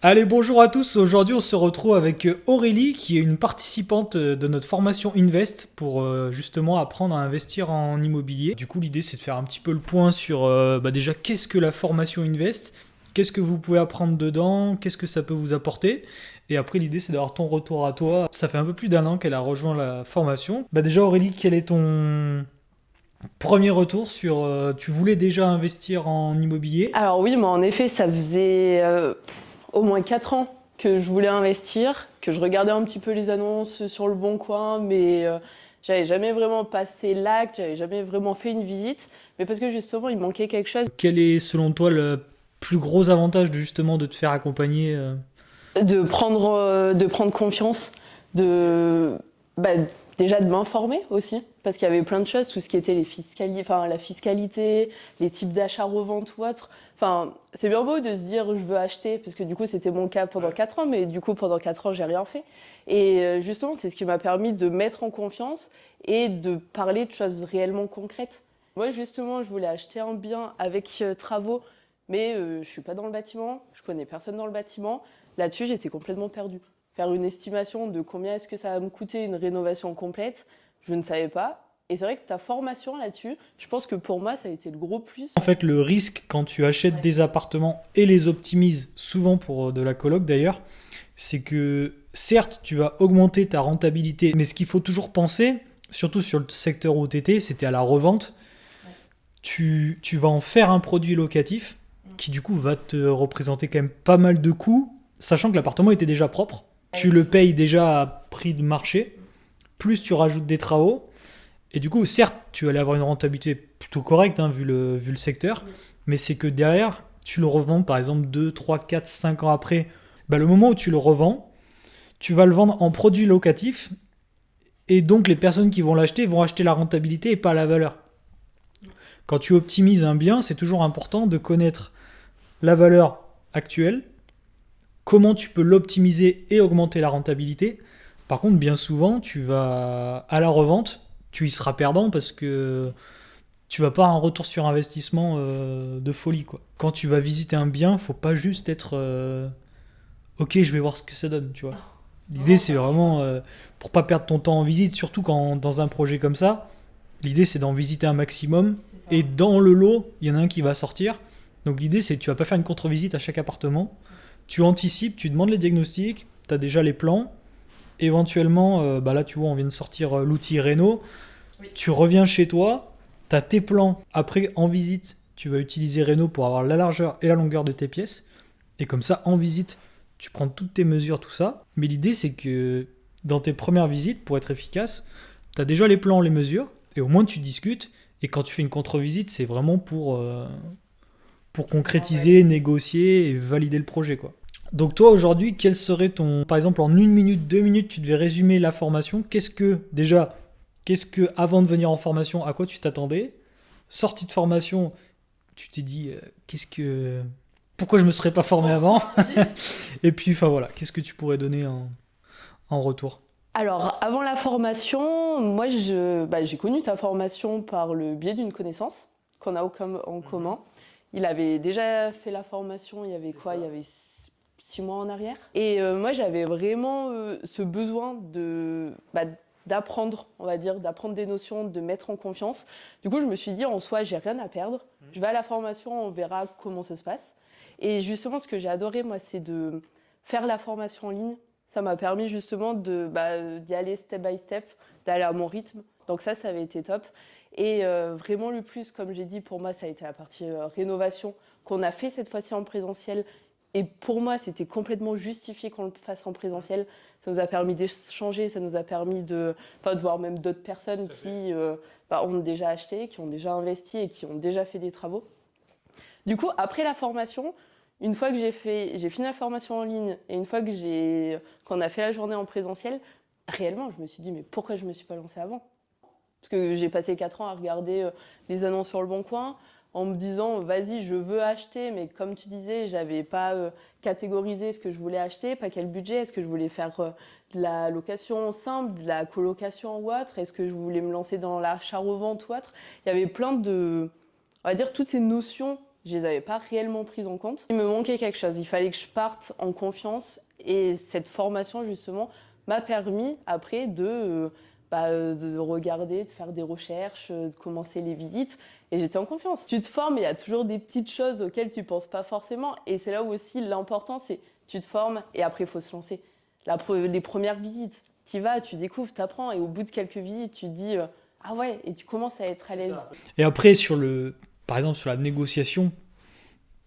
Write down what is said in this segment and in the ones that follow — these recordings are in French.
Allez, bonjour à tous. Aujourd'hui, on se retrouve avec Aurélie, qui est une participante de notre formation Invest pour justement apprendre à investir en immobilier. Du coup, l'idée, c'est de faire un petit peu le point sur déjà qu'est-ce que la formation Invest, qu'est-ce que vous pouvez apprendre dedans, qu'est-ce que ça peut vous apporter. Et après, l'idée, c'est d'avoir ton retour à toi. Ça fait un peu plus d'un an qu'elle a rejoint la formation. Déjà, Aurélie, quel est ton premier retour sur... tu voulais déjà investir en immobilier? Alors oui, moi en effet, ça faisait au moins 4 ans que je voulais investir, que je regardais un petit peu les annonces sur le Bon Coin, mais j'avais jamais vraiment passé l'acte, j'avais jamais vraiment fait une visite, mais parce que justement il manquait quelque chose. Quel est selon toi le plus gros avantage de justement de te faire accompagner De prendre confiance, de bah, déjà de m'informer aussi, parce qu'il y avait plein de choses, tout ce qui était la fiscalité, les types d'achats-revente ou autres. Enfin, c'est bien beau de se dire je veux acheter, parce que du coup c'était mon cas pendant 4 ans, mais du coup pendant 4 ans j'ai rien fait. Et justement c'est ce qui m'a permis de mettre en confiance et de parler de choses réellement concrètes. Moi justement je voulais acheter un bien avec travaux, mais je suis pas dans le bâtiment, je connais personne dans le bâtiment. Là-dessus, j'étais complètement perdue. Faire une estimation de combien est-ce que ça va me coûter une rénovation complète, je ne savais pas. Et c'est vrai que ta formation là-dessus, je pense que pour moi, ça a été le gros plus. En fait, le risque quand tu achètes des appartements et les optimises, souvent pour de la coloc d'ailleurs, c'est que certes, tu vas augmenter ta rentabilité, mais ce qu'il faut toujours penser, surtout sur le secteur où tu étais, c'était à la revente, tu vas en faire un produit locatif qui du coup va te représenter quand même pas mal de coûts, sachant que l'appartement était déjà propre. Tu le payes déjà à prix de marché, plus tu rajoutes des travaux. Et du coup, certes, tu allais avoir une rentabilité plutôt correcte hein, vu le secteur, mais c'est que derrière, tu le revends par exemple 2, 3, 4, 5 ans après. Le moment où tu le revends, tu vas le vendre en produit locatif et donc les personnes qui vont l'acheter vont acheter la rentabilité et pas la valeur. Quand tu optimises un bien, c'est toujours important de connaître la valeur actuelle, comment tu peux l'optimiser et augmenter la rentabilité. Par contre, bien souvent, tu vas à la revente, tu y seras perdant parce que tu vas pas avoir un retour sur investissement de folie quoi. Quand tu vas visiter un bien, faut pas juste être ok, je vais voir ce que ça donne, tu vois. L'idée c'est vraiment pour pas perdre ton temps en visite, surtout quand dans un projet comme ça, l'idée c'est d'en visiter un maximum et dans le lot, il y en a un qui va sortir. Donc l'idée c'est que tu vas pas faire une contre-visite à chaque appartement. Tu anticipes, tu demandes les diagnostics, tu as déjà les plans. Éventuellement, là tu vois, on vient de sortir l'outil Reno. Tu reviens chez toi, tu as tes plans. Après, en visite, tu vas utiliser Reno pour avoir la largeur et la longueur de tes pièces. Et comme ça, en visite, tu prends toutes tes mesures, tout ça. Mais l'idée, c'est que dans tes premières visites, pour être efficace, tu as déjà les plans, les mesures. Et au moins, tu discutes. Et quand tu fais une contre-visite, c'est vraiment pour concrétiser, négocier et valider le projet, quoi. Donc toi aujourd'hui, quel serait ton, par exemple en 1 minute, 2 minutes, tu devais résumer la formation. Qu'est-ce que avant de venir en formation, à quoi tu t'attendais? Sortie de formation, tu t'es dit, pourquoi je me serais pas formé avant? Et puis enfin voilà, qu'est-ce que tu pourrais donner en retour? Alors, avant la formation, moi, j'ai connu ta formation par le biais d'une connaissance qu'on a en commun. Il avait déjà fait la formation, il y avait quoi? Il y avait 6 mois en arrière. Et moi, j'avais vraiment ce besoin d'apprendre, on va dire, d'apprendre des notions, de mettre en confiance. Du coup, je me suis dit, en soi, j'ai rien à perdre. Je vais à la formation, on verra comment ça se passe. Et justement, ce que j'ai adoré, moi, c'est de faire la formation en ligne. Ça m'a permis justement d'y aller step by step, d'aller à mon rythme. Donc ça avait été top. Et vraiment le plus, comme j'ai dit, pour moi, ça a été la partie rénovation qu'on a fait cette fois-ci en présentiel. Et pour moi, c'était complètement justifié qu'on le fasse en présentiel. Ça nous a permis d'échanger, ça nous a permis de voir même d'autres personnes qui ont déjà acheté, qui ont déjà investi et qui ont déjà fait des travaux. Du coup, après la formation, une fois que j'ai fini la formation en ligne et une fois qu'on a fait la journée en présentiel, réellement, je me suis dit, mais pourquoi je ne me suis pas lancée avant? Parce que j'ai passé 4 ans à regarder les annonces sur le Bon Coin en me disant, vas-y, je veux acheter, mais comme tu disais, j'avais pas catégorisé ce que je voulais acheter, pas quel budget, est-ce que je voulais faire de la location simple, de la colocation ou autre, est-ce que je voulais me lancer dans l'achat-revente ou autre. Il y avait plein de, on va dire, toutes ces notions je les avais pas réellement prises en compte. Il me manquait quelque chose, il fallait que je parte en confiance et cette formation justement m'a permis après de regarder, de faire des recherches, de commencer les visites et j'étais en confiance. Tu te formes, il y a toujours des petites choses auxquelles tu penses pas forcément et c'est là où aussi l'important c'est tu te formes et après il faut se lancer. Les premières visites, tu y vas, tu découvres, tu apprends et au bout de quelques visites tu te dis ah ouais et tu commences à être à l'aise. Et après, par exemple, sur la négociation,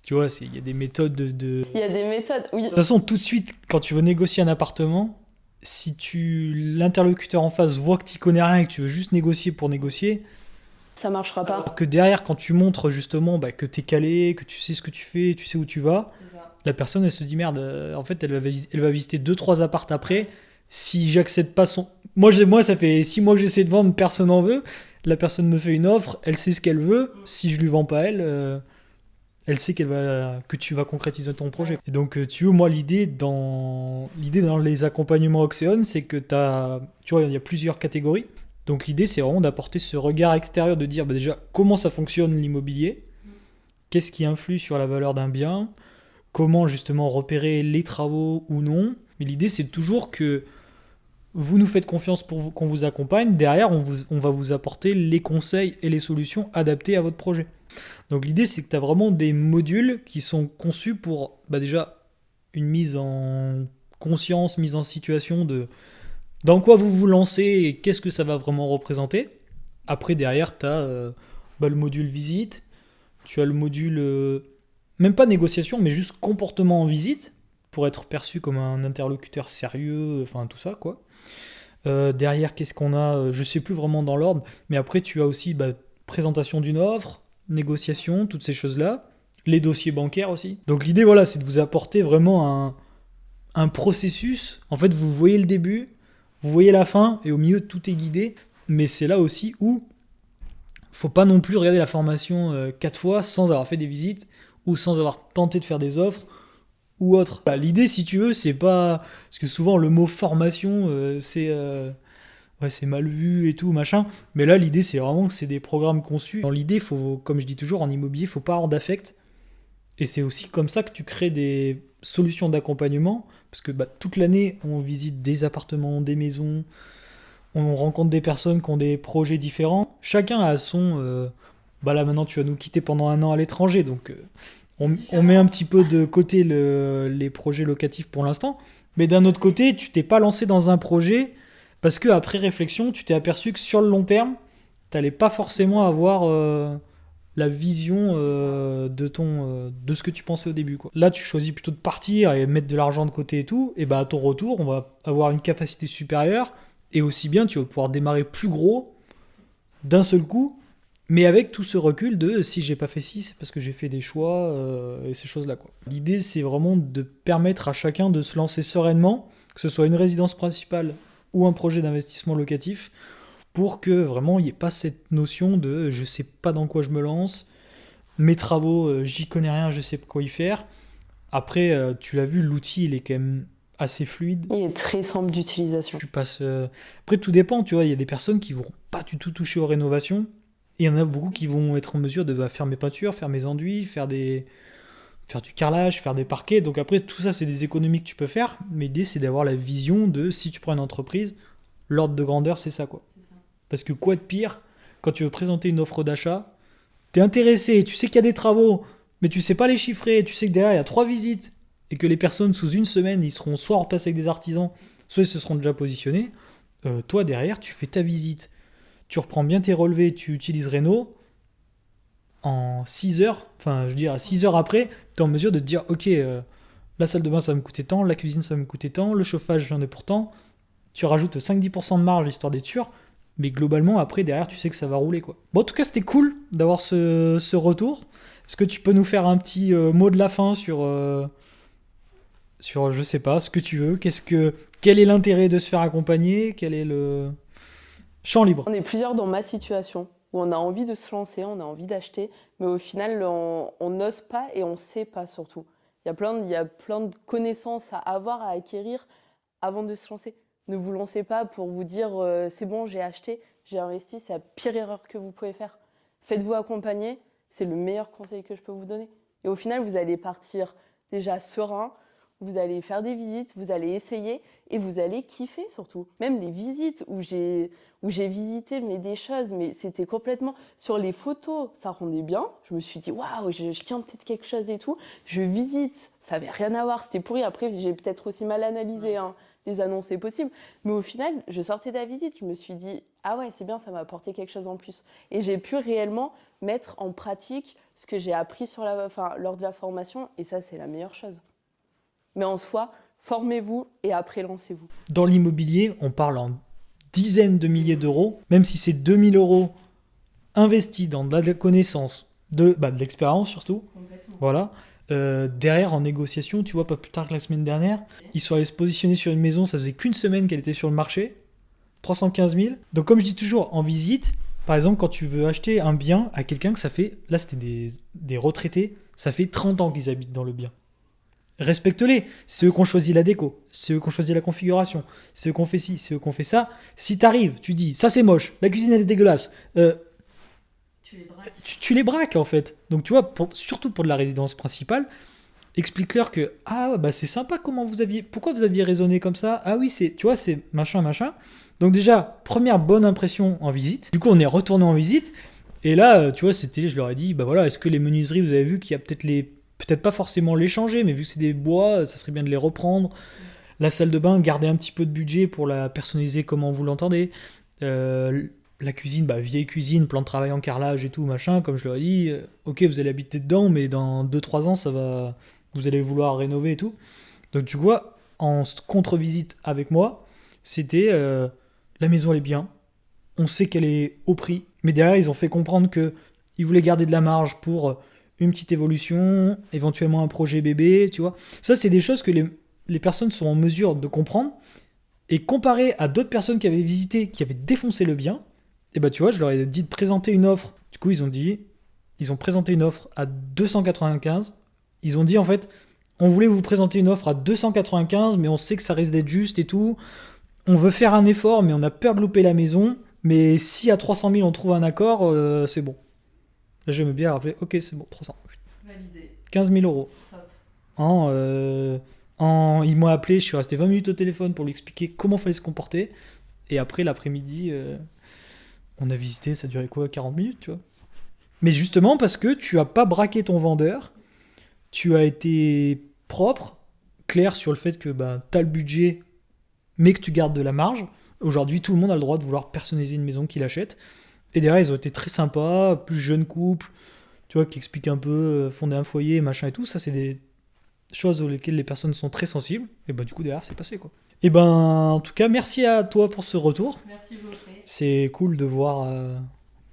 tu vois, il y a des méthodes Il y a des méthodes, oui. De toute façon, tout de suite, quand tu veux négocier un appartement, si l'interlocuteur en face voit que tu connais rien et que tu veux juste négocier pour négocier, ça marchera pas. Alors que derrière, quand tu montres justement que tu es calé, que tu sais ce que tu fais, tu sais où tu vas, la personne, elle se dit merde, en fait, elle va visiter 2-3 appartes après. Si j'accède pas son. Moi, ça fait 6 mois que j'essaie de vendre, personne n'en veut. La personne me fait une offre, elle sait ce qu'elle veut. Si je lui vends pas elle sait que tu vas concrétiser ton projet. Et donc, tu vois, moi, l'idée dans les accompagnements Oxeon, c'est que tu vois, il y a plusieurs catégories. Donc, l'idée, c'est vraiment d'apporter ce regard extérieur, de dire déjà comment ça fonctionne l'immobilier, qu'est-ce qui influe sur la valeur d'un bien, comment justement repérer les travaux ou non. Mais l'idée, c'est toujours que vous nous faites confiance pour qu'on vous accompagne. Derrière, on va vous apporter les conseils et les solutions adaptées à votre projet. Donc l'idée, c'est que tu as vraiment des modules qui sont conçus pour déjà une mise en conscience, mise en situation de dans quoi vous vous lancez et qu'est-ce que ça va vraiment représenter. Après, derrière, tu as le module visite, tu as le module, même pas négociation, mais juste comportement en visite, pour être perçu comme un interlocuteur sérieux, enfin tout ça, quoi. Derrière, qu'est-ce qu'on a? Je sais plus vraiment dans l'ordre, mais après, tu as aussi présentation d'une offre, négociation, toutes ces choses-là. Les dossiers bancaires aussi. Donc l'idée, voilà, c'est de vous apporter vraiment un processus. En fait, vous voyez le début, vous voyez la fin, et au milieu, tout est guidé. Mais c'est là aussi où faut pas non plus regarder la formation 4 fois sans avoir fait des visites ou sans avoir tenté de faire des offres ou autre. L'idée, si tu veux, c'est pas... Parce que souvent, le mot formation, c'est mal vu et tout, machin. Mais là, l'idée, c'est vraiment que c'est des programmes conçus. Dans l'idée, comme je dis toujours, en immobilier, il faut pas avoir d'affect. Et c'est aussi comme ça que tu crées des solutions d'accompagnement. Parce que toute l'année, on visite des appartements, des maisons, on rencontre des personnes qui ont des projets différents. Chacun a son... là, maintenant, tu vas nous quitter pendant 1 an à l'étranger. Donc, on met un petit peu de côté les projets locatifs pour l'instant. Mais d'un autre côté, tu t'es pas lancé dans un projet parce que après réflexion, tu t'es aperçu que sur le long terme, tu n'allais pas forcément avoir la vision de ce que tu pensais au début, quoi. Là, tu choisis plutôt de partir et mettre de l'argent de côté et tout. Et à ton retour, on va avoir une capacité supérieure. Et aussi bien, tu vas pouvoir démarrer plus gros d'un seul coup, mais avec tout ce recul de si j'ai pas fait ci, c'est parce que j'ai fait des choix et ces choses-là, quoi. L'idée, c'est vraiment de permettre à chacun de se lancer sereinement, que ce soit une résidence principale ou un projet d'investissement locatif, pour que vraiment il n'y ait pas cette notion de je sais pas dans quoi je me lance, mes travaux, j'y connais rien, je sais quoi y faire. Après, tu l'as vu, l'outil, il est quand même assez fluide. Il est très simple d'utilisation. Tu passes. Après, tout dépend, tu vois. Il y a des personnes qui vont pas du tout toucher aux rénovations. Et il y en a beaucoup qui vont être en mesure de faire mes peintures, faire mes enduits, faire du carrelage, faire des parquets. Donc après, tout ça, c'est des économies que tu peux faire. Mais l'idée, c'est d'avoir la vision de si tu prends une entreprise, l'ordre de grandeur, c'est ça, quoi. Parce que quoi de pire, quand tu veux présenter une offre d'achat, t'es intéressé, tu sais qu'il y a des travaux, mais tu sais pas les chiffrer, tu sais que derrière, il y a 3 visites, et que les personnes, sous 1 semaine, ils seront soit replacés avec des artisans, soit ils se seront déjà positionnés. Toi, derrière, tu fais ta visite. Tu reprends bien tes relevés, tu utilises Reno. En 6 heures, enfin, je veux dire, 6 heures après, tu es en mesure de te dire, ok, la salle de bain, ça va me coûter tant, la cuisine, ça va me coûter tant, le chauffage, j'en ai pour tant. Tu rajoutes 5-10% de marge, histoire d'être sûr. Mais globalement, après, derrière, tu sais que ça va rouler, quoi. Bon, en tout cas, c'était cool d'avoir ce retour. Est-ce que tu peux nous faire un petit mot de la fin sur, je sais pas, ce que tu veux? Quel est l'intérêt de se faire accompagner? Quel est le champ libre? On est plusieurs dans ma situation où on a envie de se lancer, on a envie d'acheter, mais au final, on n'ose pas et on sait pas surtout. Il y a plein de connaissances à avoir, à acquérir avant de se lancer. Ne vous lancez pas pour vous dire c'est bon, j'ai acheté, j'ai investi, c'est la pire erreur que vous pouvez faire. Faites-vous accompagner. C'est le meilleur conseil que je peux vous donner. Et au final, vous allez partir déjà serein, vous allez faire des visites, vous allez essayer et vous allez kiffer surtout. Même les visites où j'ai visité des choses, mais c'était complètement... Sur les photos, ça rendait bien. Je me suis dit, waouh, je tiens peut-être quelque chose et tout. Je visite, ça n'avait rien à voir, c'était pourri. Après, j'ai peut-être aussi mal analysé les annonces, c'est possible. Mais au final, je sortais de la visite, je me suis dit, ah ouais, c'est bien, ça m'a apporté quelque chose en plus. Et j'ai pu réellement mettre en pratique ce que j'ai appris lors de la formation. Et ça, c'est la meilleure chose. Mais en soi, formez-vous et après lancez-vous. Dans l'immobilier, on parle en dizaines de milliers d'euros, même si c'est 2000 euros investis dans de la connaissance, de l'expérience surtout. Complètement. Voilà. Derrière, en négociation, tu vois, pas plus tard que la semaine dernière, ils sont allés se positionner sur une maison, ça faisait qu'une semaine qu'elle était sur le marché, 315 000. Donc comme je dis toujours, en visite, par exemple, quand tu veux acheter un bien à quelqu'un que ça fait, là c'était des retraités, ça fait 30 ans qu'ils habitent dans le bien. Respecte-les, c'est eux qui ont choisi la déco, c'est eux qui ont choisi la configuration, c'est eux qui ont fait ci, c'est eux qui ont fait ça. Si t'arrives, tu dis, ça c'est moche, la cuisine elle est dégueulasse, Tu les braques. tu les braques en fait. Donc tu vois, surtout pour de la résidence principale, explique-leur que c'est sympa pourquoi vous aviez raisonné comme ça. Ah oui, tu vois, c'est machin. Donc déjà, première bonne impression en visite. Du coup, on est retourné en visite et là, tu vois, je leur ai dit, est-ce que les menuiseries, vous avez vu qu'il y a peut-être pas forcément les changer, mais vu que c'est des bois, ça serait bien de les reprendre. La salle de bain, garder un petit peu de budget pour la personnaliser comme vous l'entendez. La cuisine, vieille cuisine, plan de travail en carrelage et tout, machin, comme je leur ai dit, ok, vous allez habiter dedans, mais dans 2-3 ans, vous allez vouloir rénover et tout. Donc tu vois, en contre-visite avec moi, c'était la maison elle est bien, on sait qu'elle est au prix, mais derrière ils ont fait comprendre qu'ils voulaient garder de la marge pour une petite évolution, éventuellement un projet bébé, tu vois. Ça, c'est des choses que les personnes sont en mesure de comprendre, et comparé à d'autres personnes qui avaient visité, qui avaient défoncé le bien, et tu vois, je leur ai dit de présenter une offre. Du coup, ils ont présenté une offre à 295. Ils ont dit, en fait, on voulait vous présenter une offre à 295, mais on sait que ça risque d'être juste et tout. On veut faire un effort, mais on a peur de louper la maison. Mais si à 300 000 on trouve un accord, c'est bon. Là, j'aime bien rappeler, ok, c'est bon, 300. Validé. 15 000 euros. Top. Il m'a appelé, je suis resté 20 minutes au téléphone pour lui expliquer comment fallait se comporter. Et après, l'après-midi, on a visité, ça durait 40 minutes, tu vois. Mais justement, parce que tu as pas braqué ton vendeur, tu as été propre, clair sur le fait que tu as le budget, mais que tu gardes de la marge. Aujourd'hui, tout le monde a le droit de vouloir personnaliser une maison qu'il achète. Et derrière, ils ont été très sympas, plus jeune couple, tu vois, qui expliquent un peu, fonder un foyer, machin et tout. Ça, c'est des choses auxquelles les personnes sont très sensibles. Et du coup, derrière, c'est passé, quoi. Et en tout cas, merci à toi pour ce retour. Merci Geoffrey. C'est cool de voir,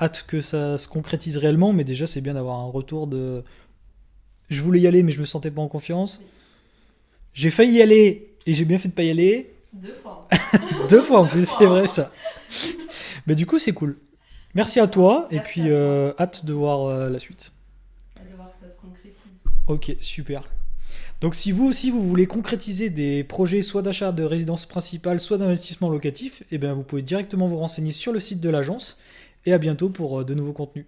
hâte que ça se concrétise réellement, mais déjà, c'est bien d'avoir un retour de... Je voulais y aller, mais je me sentais pas en confiance. Oui. J'ai failli y aller, et j'ai bien fait de pas y aller. 2 fois. 2 fois en plus, c'est vrai ça. Mais du coup, c'est cool. Merci à toi, et Merci puis à toi. hâte de voir la suite. Hâte de voir que ça se concrétise. Ok, super. Donc si vous aussi vous voulez concrétiser des projets soit d'achat de résidence principale, soit d'investissement locatif, vous pouvez directement vous renseigner sur le site de l'agence, et à bientôt pour de nouveaux contenus.